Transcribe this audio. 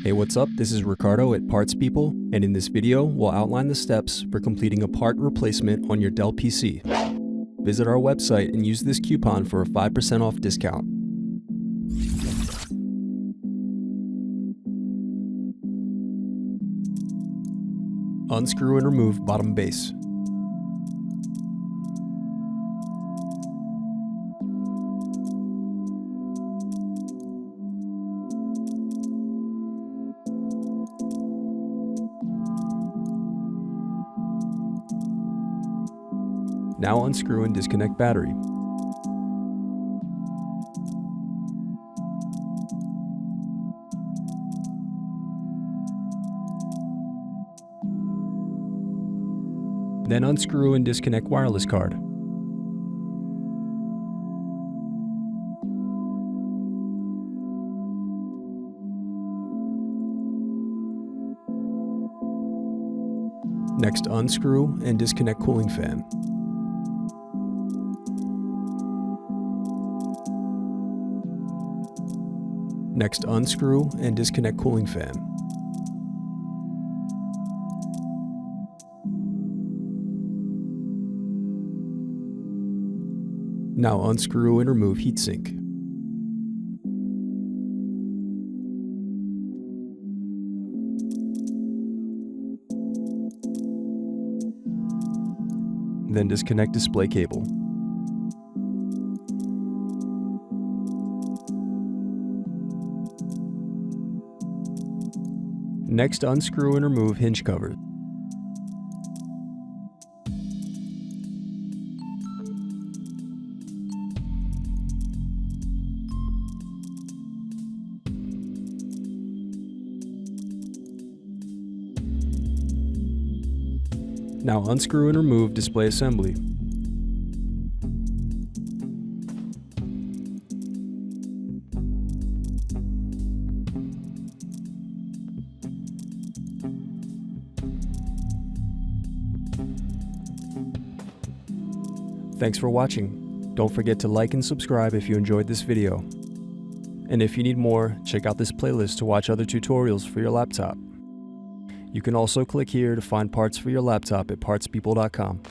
Hey, what's up? This is Ricardo at Parts People, and in this video, we'll outline the steps for completing a part replacement on your Dell PC. Visit our website and use this coupon for a 5% off discount. Unscrew and remove bottom base. Now unscrew and disconnect battery. Then unscrew and disconnect wireless card. Next, unscrew and disconnect cooling fan. Next, unscrew and disconnect cooling fan. Now unscrew and remove heatsink. Then disconnect display cable. Next, unscrew and remove hinge cover. Now unscrew and remove display assembly. Thanks for watching. Don't forget to like and subscribe if you enjoyed this video. And if you need more, check out this playlist to watch other tutorials for your laptop. You can also click here to find parts for your laptop at partspeople.com.